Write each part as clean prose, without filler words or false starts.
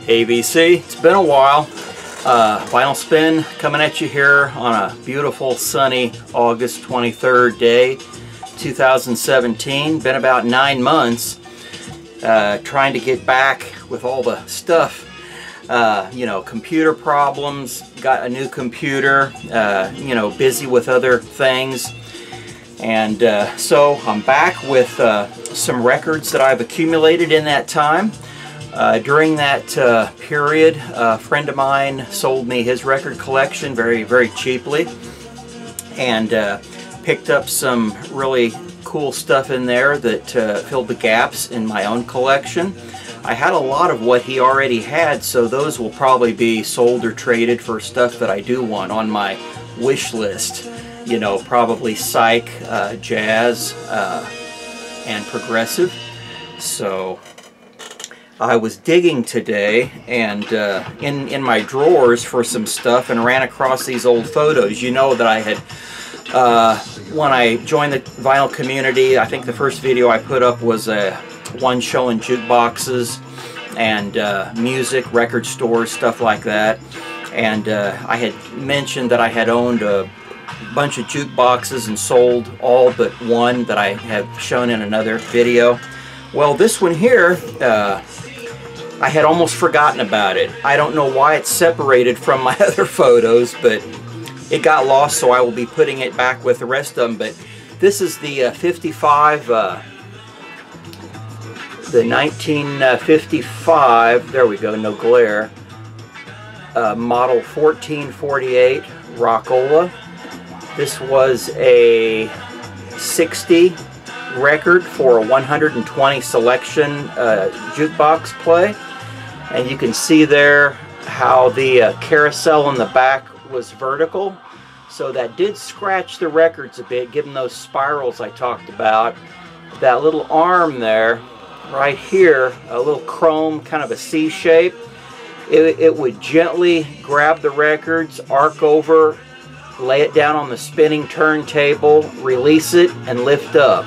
ABC. It's been a while. Vinyl Spin coming at you here on a beautiful sunny August 23rd day, 2017. Been about 9 months trying to get back with all the stuff. You know, computer problems, got a new computer, you know, busy with other things. And so I'm back with some records that I've accumulated in that time. During that period, a friend of mine sold me his record collection very cheaply, and picked up some really cool stuff in there that filled the gaps in my own collection. I had a lot of what he already had, so those will probably be sold or traded for stuff that I do want on my wish list. You know, probably psych, jazz, and progressive. So I was digging today and in my drawers for some stuff and ran across these old photos. You know that I had, when I joined the vinyl community, I think the first video I put up was one showing jukeboxes and music, record stores, stuff like that. And I had mentioned that I had owned a bunch of jukeboxes and sold all but one that I have shown in another video. Well, this one here, I had almost forgotten about it. I don't know why it's separated from my other photos, but it got lost, so I will be putting it back with the rest of them. But this is the 55, the 1955, there we go, no glare, model 1448 Rockola. This was a 60 record for a 120 selection jukebox play, and you can see there how the carousel in the back was vertical, so that did scratch the records a bit, given those spirals I talked about. That little arm there, right here, a little chrome, kind of a C shape, it would gently grab the records, arc over, lay it down on the spinning turntable, release it, and lift up.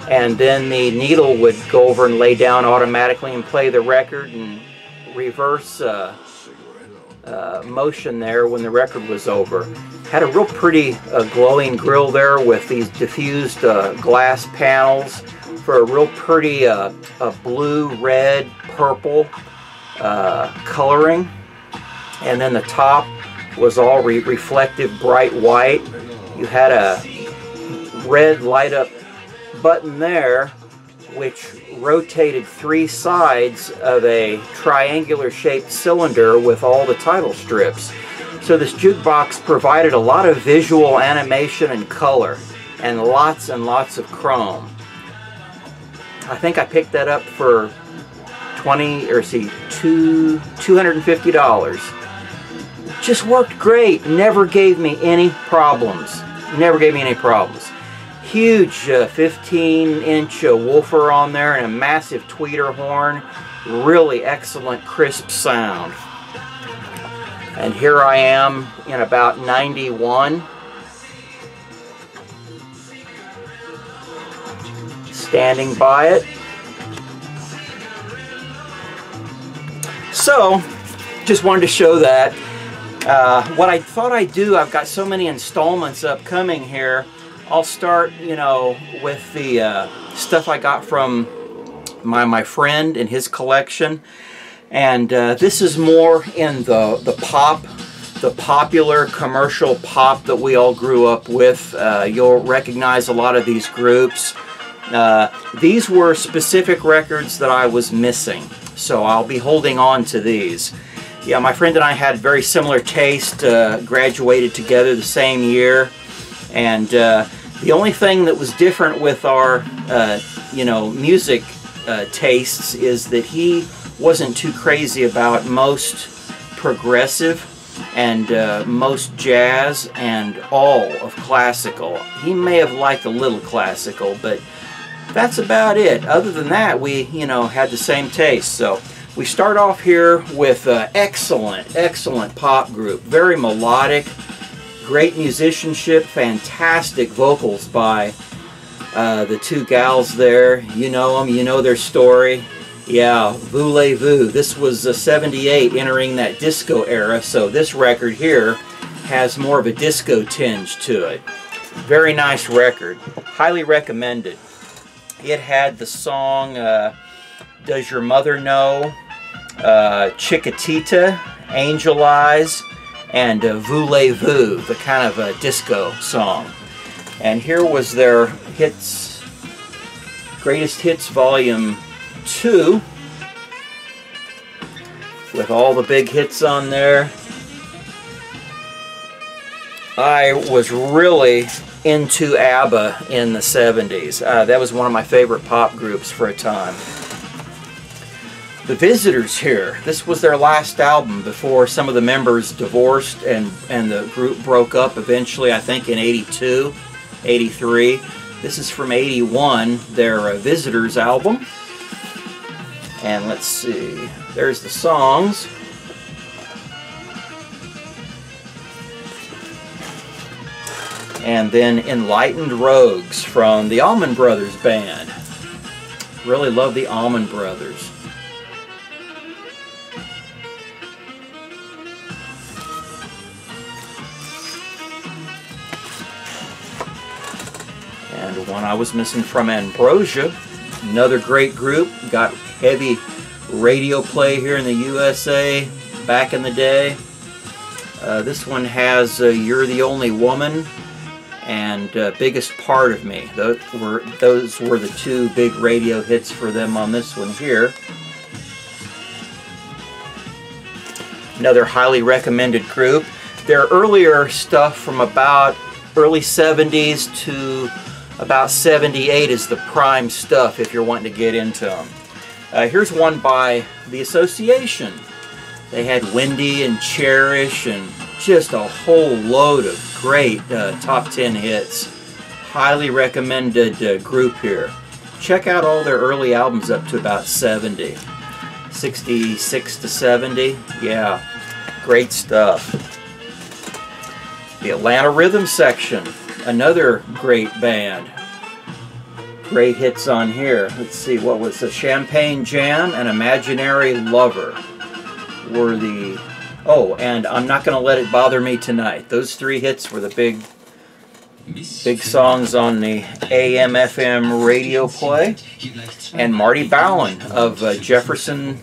And then the needle would go over and lay down automatically and play the record, and reverse motion there when the record was over. Had a real pretty glowing grill there with these diffused glass panels for a real pretty blue, red, purple coloring. And then the top was all reflective bright white. You had a red light up button there which rotated 3 sides of a triangular shaped cylinder with all the title strips. So this jukebox provided a lot of visual animation and color and lots of chrome. I think I picked that up for $250. Just worked great. Never gave me any problems. Never gave me any problems. Huge 15-inch woofer on there and a massive tweeter horn. Really excellent crisp sound. And here I am in about 91. Standing by it. So, just wanted to show that. What I thought I'd do, I've got so many installments upcoming here. I'll start, you know, with the stuff I got from my friend and his collection. And this is more in the pop, the popular commercial pop that we all grew up with. You'll recognize a lot of these groups. These were specific records that I was missing, so I'll be holding on to these. Yeah, my friend and I had very similar taste, graduated together the same year, and the only thing that was different with our, you know, music tastes is that he wasn't too crazy about most progressive and most jazz and all of classical. He may have liked a little classical, but that's about it. Other than that, we, you know, had the same taste. So we start off here with excellent pop group, very melodic, great musicianship, fantastic vocals by the two gals there. You know them, you know their story. Yeah, Voulez-Vous. This was 78, entering that disco era, so this record here has more of a disco tinge to it. Very nice record. Highly recommended. It had the song Does Your Mother Know, Chiquitita, Angel Eyes, and Voulez-Vous, the kind of a disco song. And here was their hits, Greatest Hits Volume 2, with all the big hits on there. I was really into ABBA in the 70s. That was one of my favorite pop groups for a time. The Visitors here, this was their last album before some of the members divorced and the group broke up eventually, I think in 82, 83. This is from 81, their Visitors album. And let's see, there's the songs. And then Enlightened Rogues from the Allman Brothers Band. Really love the Allman Brothers. And one I was missing from Ambrosia. Another great group. Got heavy radio play here in the USA back in the day. This one has You're the Only Woman and Biggest Part of Me. Those were the two big radio hits for them on this one here. Another highly recommended group. Their earlier stuff from about early 70s to about 78 is the prime stuff if you're wanting to get into them. Here's one by The Association. They had Wendy and Cherish and just a whole load of great top 10 hits. Highly recommended group here. Check out all their early albums up to about 70. 66 to 70. Yeah, great stuff. The Atlanta Rhythm Section. Another great band. Great hits on here. Let's see, what was the Champagne Jam and Imaginary Lover were the... Oh, and I'm Not Gonna Let It Bother Me Tonight. Those three hits were the big songs on the AM/FM radio play. And Marty Bowen of Jefferson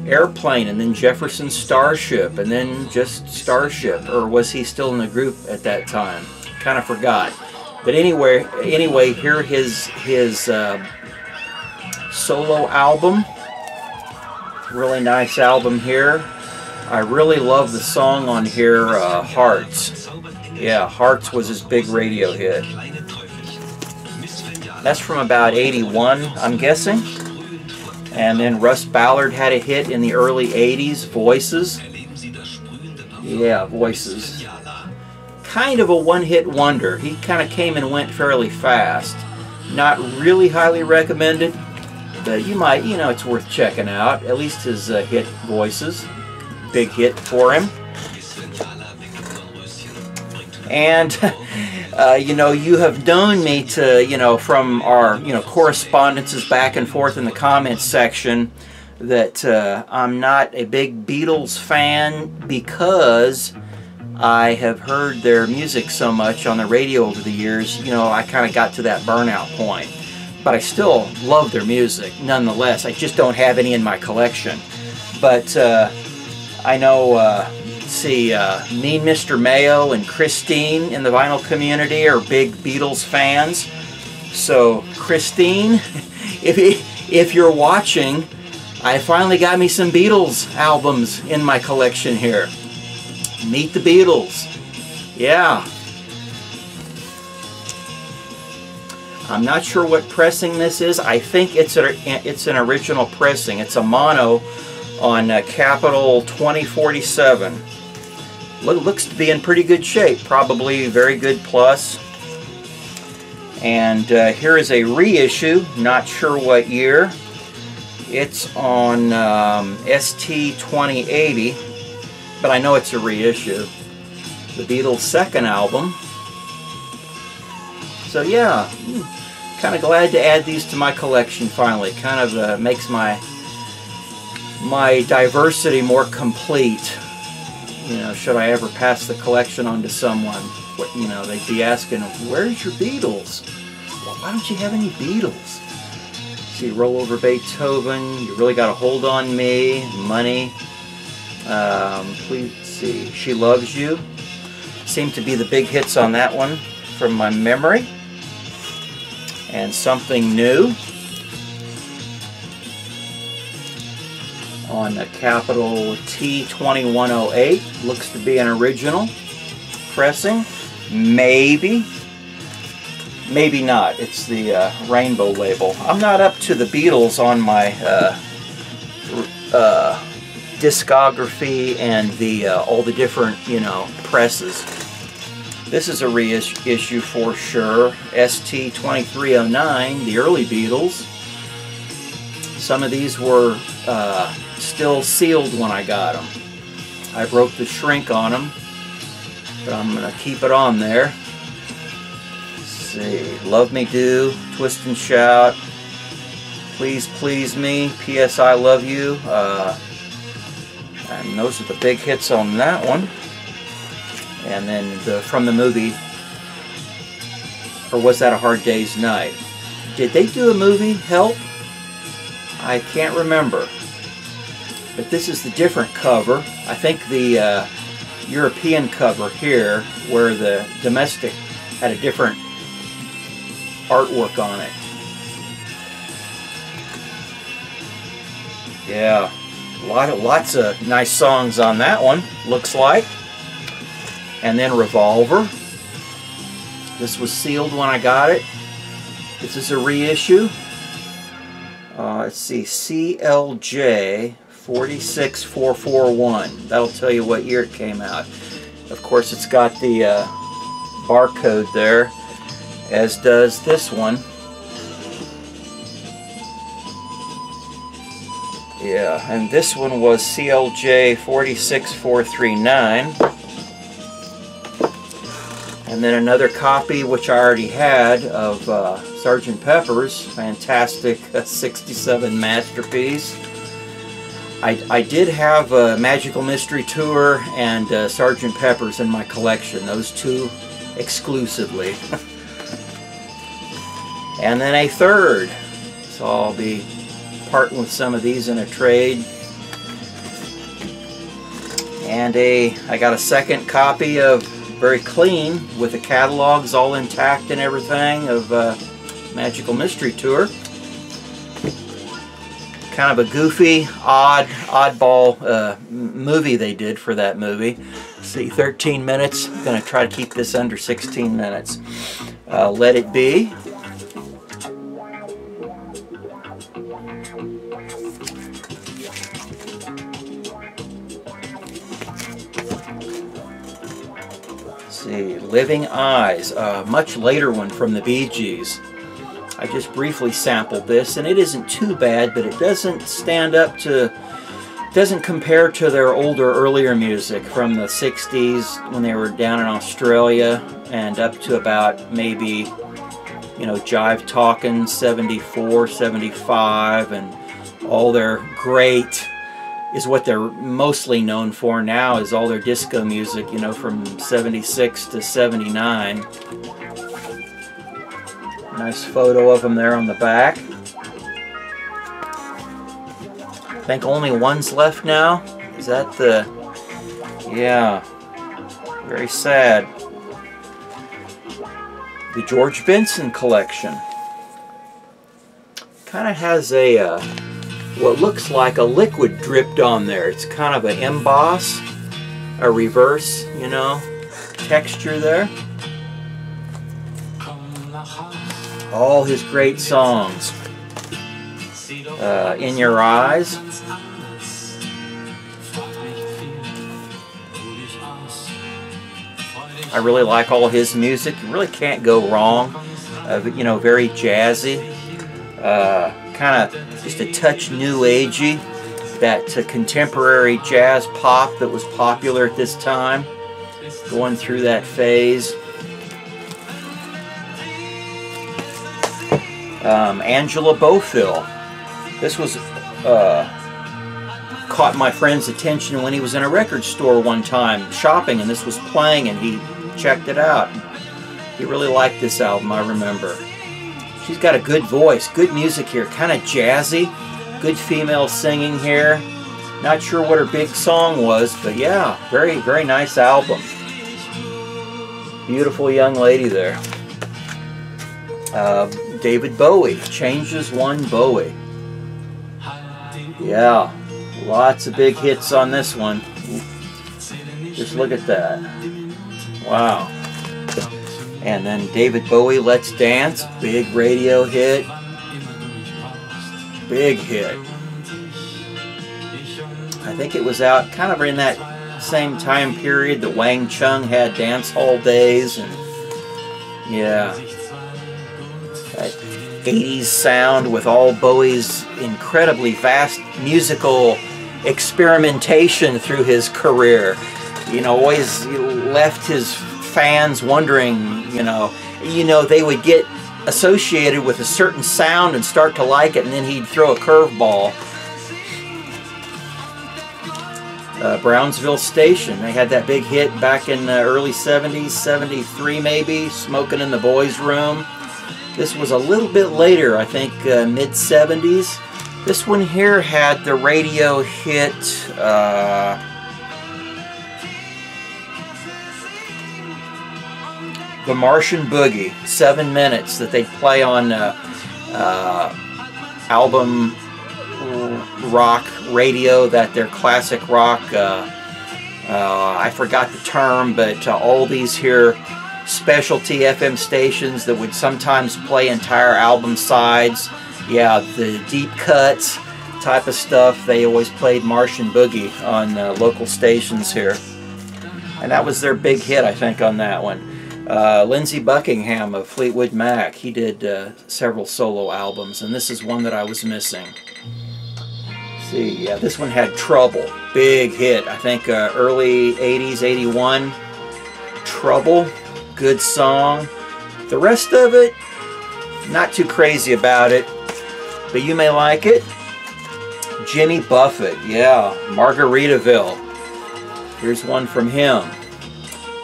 Airplane, and then Jefferson Starship, and then just Starship. Or was he still in the group at that time? Kind of forgot. But anyway, here his solo album. Really nice album here. I really love the song on here, Hearts. Yeah, Hearts was his big radio hit. That's from about 81, I'm guessing. And then Russ Ballard had a hit in the early 80s, Voices. Yeah, Voices. Kind of a one-hit wonder. He kind of came and went fairly fast. Not really highly recommended, but you might, you know, it's worth checking out. At least his hit Voices. Big hit for him. And you know, you have known me to, you know, from our, you know, correspondences back and forth in the comments section, that I'm not a big Beatles fan because I have heard their music so much on the radio over the years. You know, I kind of got to that burnout point. But I still love their music nonetheless. I just don't have any in my collection. But I know, Mean Mr. Mayo and Christine in the vinyl community are big Beatles fans. So, Christine, if you're watching, I finally got me some Beatles albums in my collection here. Meet the Beatles. Yeah. I'm not sure what pressing this is. I think it's an original pressing. It's a mono on Capitol 2047. Looks to be in pretty good shape. Probably very good plus. And here is a reissue. Not sure what year. It's on ST 2080. But I know it's a reissue. The Beatles' second album. So yeah, kind of glad to add these to my collection finally. Kind of makes my my diversity more complete. You know, should I ever pass the collection on to someone, you know, they'd be asking, where's your Beatles? Well, why don't you have any Beatles? See, Roll Over Beethoven, You Really Got a Hold on Me, Money, please see, She Loves You. Seem to be the big hits on that one from my memory. And Something New on the capital T2108. Looks to be an original pressing. Maybe not. It's the Rainbow label. I'm not up to the Beatles on my discography and the all the different, you know, presses. This is a reissue for sure. ST2309, the early Beatles. Some of these were still sealed when I got them. I broke the shrink on them, but I'm going to keep it on there. Let's see, Love Me Do, Twist and Shout, Please Please Me, P.S. I Love You. And those are the big hits on that one. And then from the movie, or was that A Hard Day's Night? Did they do a movie, Help? I can't remember. But this is the different cover. I think the European cover here, where the domestic had a different artwork on it. Yeah, lots of nice songs on that one, looks like. And then Revolver. This was sealed when I got it. This is a reissue. Let's see, CLJ 46441. That'll tell you what year it came out. Of course, it's got the barcode there, as does this one. Yeah, and this one was CLJ 46439. And then another copy, which I already had, of Sgt. Pepper's fantastic 67 masterpiece. I did have a Magical Mystery Tour and Sgt. Pepper's in my collection, those two exclusively. And then a third, so I'll be parting with some of these in a trade. And I got a second copy of, very clean, with the catalogs all intact and everything, of Magical Mystery Tour. Kind of a goofy, oddball movie they did for that movie. Let's see, 13 minutes. I'm going to try to keep this under 16 minutes. Let It Be. See, Living Eyes, a much later one from the Bee Gees. I just briefly sampled this, and it isn't too bad, but it doesn't stand up to, doesn't compare to their older, earlier music from the 60s when they were down in Australia, and up to about maybe, you know, Jive Talkin' 74, 75, and all their great, is what they're mostly known for now, is all their disco music, you know, from 76 to 79. Nice photo of them there on the back. I think only one's left now. Is that the... yeah. Very sad. The George Benson collection. Kind of has a... what looks like a liquid dripped on there. It's kind of an emboss, a reverse, you know, texture there. All his great songs. In Your Eyes. I really like all his music. You really can't go wrong. You know, very jazzy. Kind of just a touch new agey, that contemporary jazz pop that was popular at this time, going through that phase. Angela Bofill. This was caught my friend's attention when he was in a record store one time shopping, and this was playing, and he checked it out. He really liked this album, I remember. She's got a good voice, good music here, kind of jazzy, good female singing here. Not sure what her big song was, but yeah, very, very nice album. Beautiful young lady there. David Bowie, Changes One Bowie. Yeah, lots of big hits on this one. Just look at that. Wow. And then David Bowie, Let's Dance, big radio hit. Big hit. I think it was out kind of in that same time period that Wang Chung had dance hall days, and yeah, that 80s sound with all Bowie's incredibly vast musical experimentation through his career. You know, always left his fans wondering, you know, they would get associated with a certain sound and start to like it, and then he'd throw a curveball. Brownsville Station, they had that big hit back in the early 70s, 73 maybe, Smoking in the Boys' Room. This was a little bit later, I think mid-70s. This one here had the radio hit, The Martian Boogie, 7 minutes, that they'd play on album rock radio, that their classic rock, I forgot the term, but all these here specialty FM stations that would sometimes play entire album sides. Yeah, the deep cuts type of stuff, they always played Martian Boogie on local stations here. And that was their big hit, I think, on that one. Lindsey Buckingham of Fleetwood Mac, he did several solo albums, and this is one that I was missing. See, yeah, this one had Trouble, big hit, I think early 80s, 81. Trouble, good song. The rest of it, not too crazy about it, but you may like it. Jimmy Buffett, yeah, Margaritaville. Here's one from him.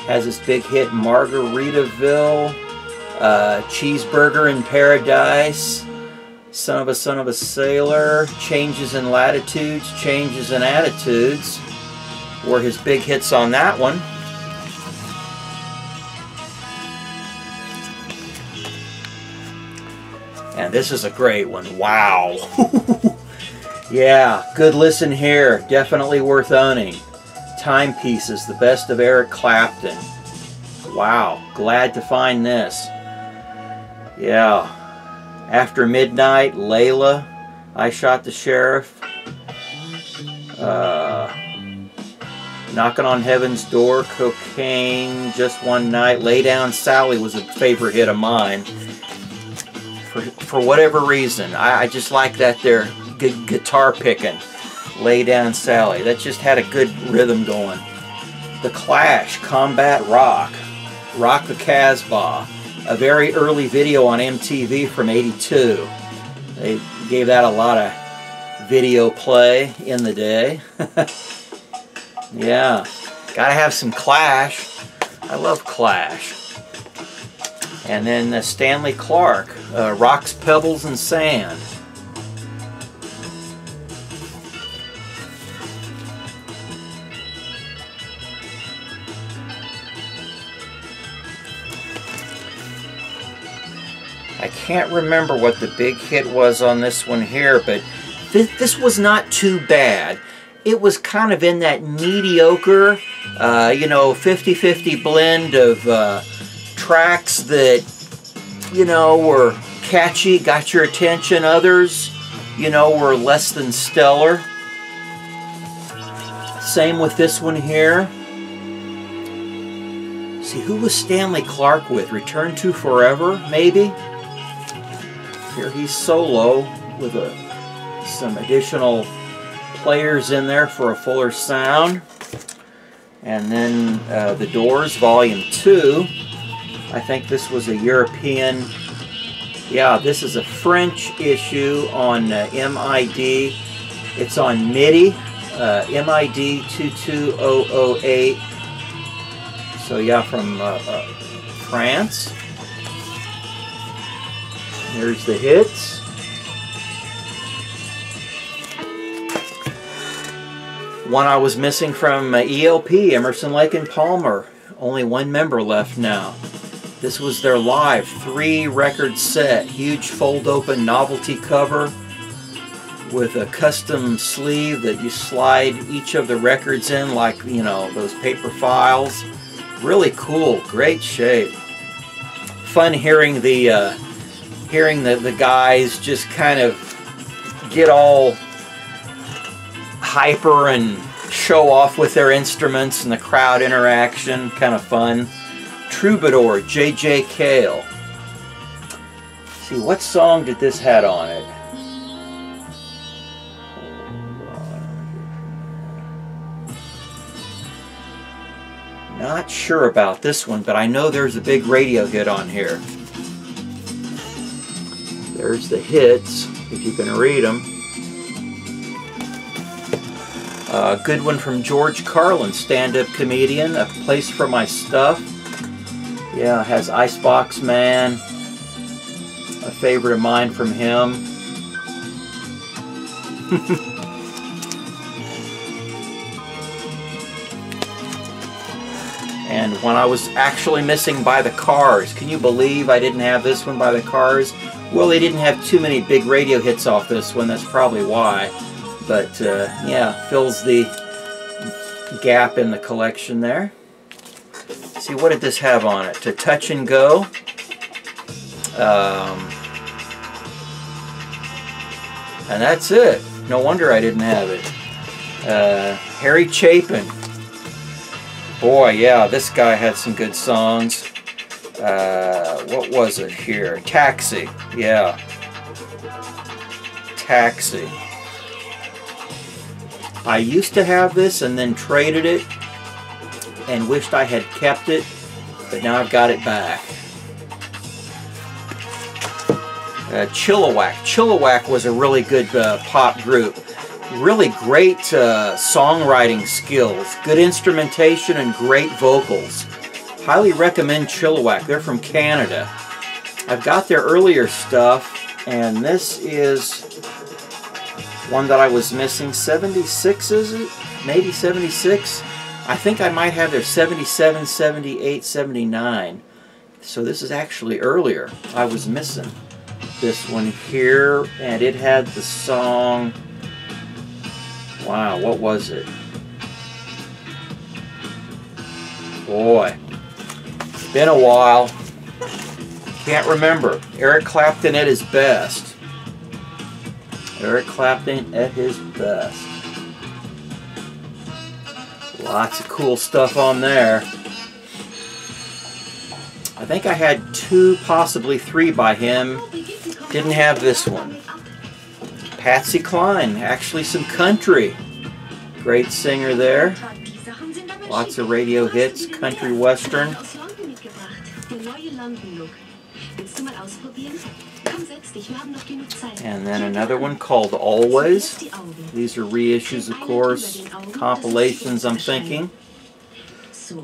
Has this big hit, Margaritaville, Cheeseburger in Paradise, Son of a Sailor, Changes in Latitudes, Changes in Attitudes were his big hits on that one. And this is a great one. Wow. Yeah, good listen here. Definitely worth owning. Timepieces, the best of Eric Clapton. Wow, glad to find this. Yeah. After Midnight, Layla, I Shot the Sheriff. Knocking on Heaven's Door, Cocaine, Just One Night. Lay Down Sally was a favorite hit of mine. For whatever reason, I just like that there good guitar picking. Lay Down Sally, that just had a good rhythm going. The Clash, Combat Rock, Rock the Casbah, a very early video on MTV from '82. They gave that a lot of video play in the day. Yeah, gotta have some Clash. I love Clash. And then Stanley Clarke, Rocks, Pebbles, and Sand. I can't remember what the big hit was on this one here, but this was not too bad. It was kind of in that mediocre, you know, 50-50 blend of tracks that, you know, were catchy, got your attention. Others, you know, were less than stellar. Same with this one here. See, who was Stanley Clarke with? Return to Forever, maybe? Here he's solo with some additional players in there for a fuller sound. And then The Doors, Volume 2. I think this was a European. Yeah, this is a French issue on MID. It's on MIDI. MID 22008. So yeah, from France. There's the hits. One I was missing from ELP, Emerson, Lake and Palmer. Only one member left now. This was their live 3-record set. Huge fold-open novelty cover with a custom sleeve that you slide each of the records in like, you know, those paper files. Really cool, great shape. Fun hearing the guys just kind of get all hyper and show off with their instruments and the crowd interaction. Kind of fun. Troubadour, J.J. Cale. See, what song did this have on it? Not sure about this one, but I know there's a big radio hit on here. There's the hits, if you can read them. A good one from George Carlin, stand-up comedian, A Place for My Stuff. Yeah, it has Icebox Man, a favorite of mine from him. And one I was actually missing, By the Cars. Can you believe I didn't have this one, By the Cars? Well, they didn't have too many big radio hits off this one, that's probably why. But yeah, fills the gap in the collection there. See, what did this have on it? To Touch and Go. And that's it. No wonder I didn't have it. Harry Chapin. Boy, yeah, this guy had some good songs. What was it here? Taxi. Yeah. Taxi. I used to have this and then traded it and wished I had kept it, but now I've got it back. Chilliwack. Chilliwack was a really good pop group. Really great songwriting skills, good instrumentation, and great vocals. Highly recommend Chilliwack. They're from Canada. I've got their earlier stuff, and this is one that I was missing. 76, is it? Maybe 76? I think I might have their 77, 78, 79. So this is actually earlier. I was missing this one here, and it had the song... Wow, what was it? Boy, it's been a while. Can't remember. Eric Clapton at his best. Eric Clapton at his best. Lots of cool stuff on there. I think I had 2, possibly 3 by him. Didn't have this one. Patsy Cline, actually some country. Great singer there. Lots of radio hits, country western. And then another one called Always. These are reissues, of course, compilations, I'm thinking.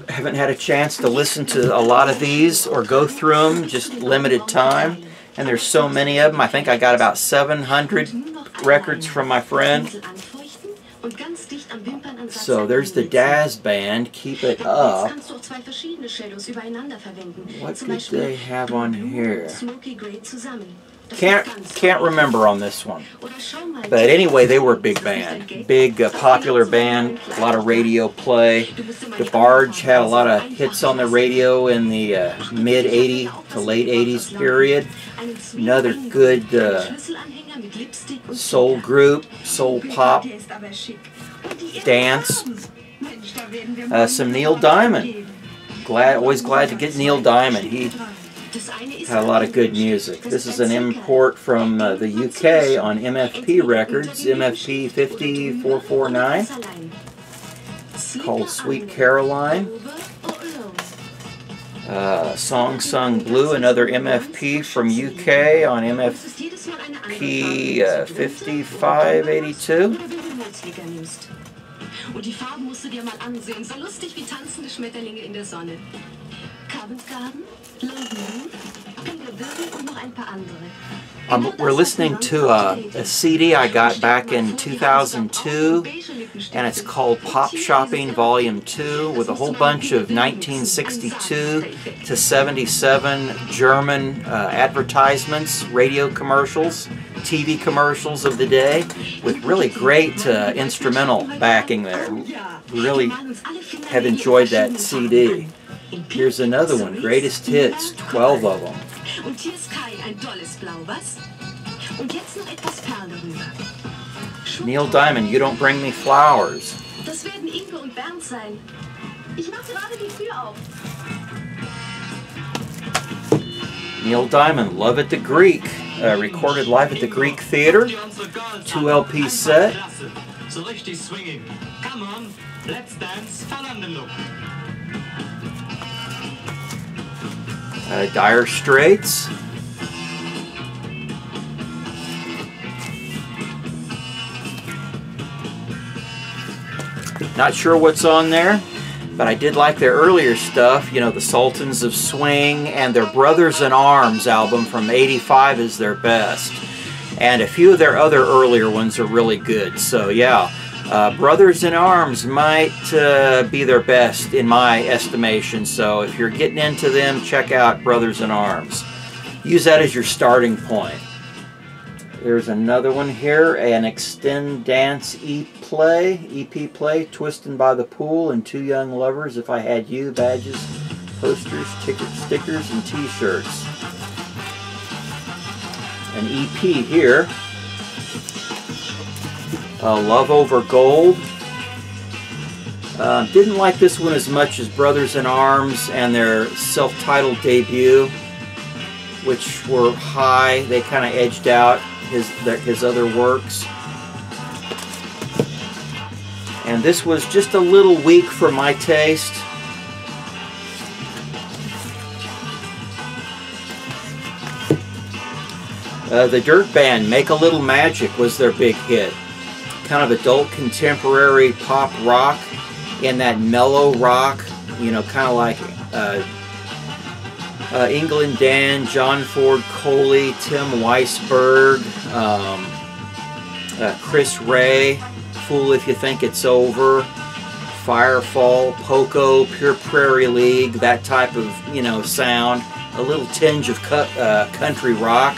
I haven't had a chance to listen to a lot of these or go through them, just limited time. And there's so many of them. I think I got about 700 records from my friend. So there's the Daz Band, Keep It Up. What did they have on here? Can't remember on this one. But anyway, they were a big band. Big popular band, a lot of radio play. DeBarge had a lot of hits on the radio in the mid-80s to late 80s period. Another good soul group, soul pop, dance. Some Neil Diamond. Always glad to get Neil Diamond. He had a lot of good music. This is an import from the UK on MFP Records, MFP 50449. It's called Sweet Caroline. Song Sung Blue, another MFP from UK on MFP 5582. Und die Farben musst du dir mal ansehen. So lustig wie tanzende Schmetterlinge in der Sonne. Covent Garden, London, Pinkelberry und noch ein paar andere. We're listening to a CD I got back in 2002, and it's called Pop Shopping Volume 2, with a whole bunch of 1962 to 77 German advertisements, radio commercials, TV commercials of the day, with really great instrumental backing there. Really have enjoyed that CD. Here's another one, Greatest Hits, 12 of them. Und hier ist Kai, ein tolles Blau, was? Und jetzt noch etwas Perle rüber. Neil Diamond, You Don't Bring Me Flowers. Das werden Inge und Bernd sein. Ich mache gerade die Tür auf. Neil Diamond, Love at the Greek, recorded live at the Greek Theater, 2 LP set. So richtig swinging. Come on, let's dance, Fernando look. Dire Straits. Not sure what's on there, but I did like their earlier stuff. You know, the Sultans of Swing, and their Brothers in Arms album from '85 is their best. And a few of their other earlier ones are really good. So yeah, Brothers in Arms might be their best in my estimation. So if you're getting into them, check out Brothers in Arms. Use that as your starting point. There's another one here, an Extend Dance EP play, Twistin' by the Pool, and Two Young Lovers, If I Had You, badges, posters, stickers, and t-shirts. An EP here, Love Over Gold. Didn't like this one as much as Brothers in Arms and their self-titled debut, which were high. They kind of edged out his other works. And this was just a little weak for my taste. The Dirt Band, Make a Little Magic, was their big hit. Kind of adult contemporary pop rock in that mellow rock, you know, kind of like England Dan, John Ford Coley, Tim Weisberg, Chris Ray, Fool If You Think It's Over, Firefall, Poco, Pure Prairie League, that type of, you know, sound. A little tinge of country rock,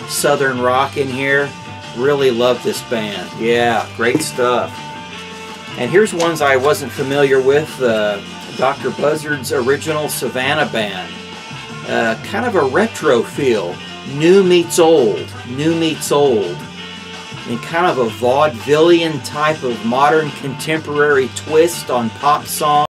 southern rock in here. Really love this band. Yeah, great stuff. And here's ones I wasn't familiar with. Dr. Buzzard's original Savannah Band. Kind of a retro feel. New meets old. New meets old. And kind of a vaudevillian type of modern contemporary twist on pop song.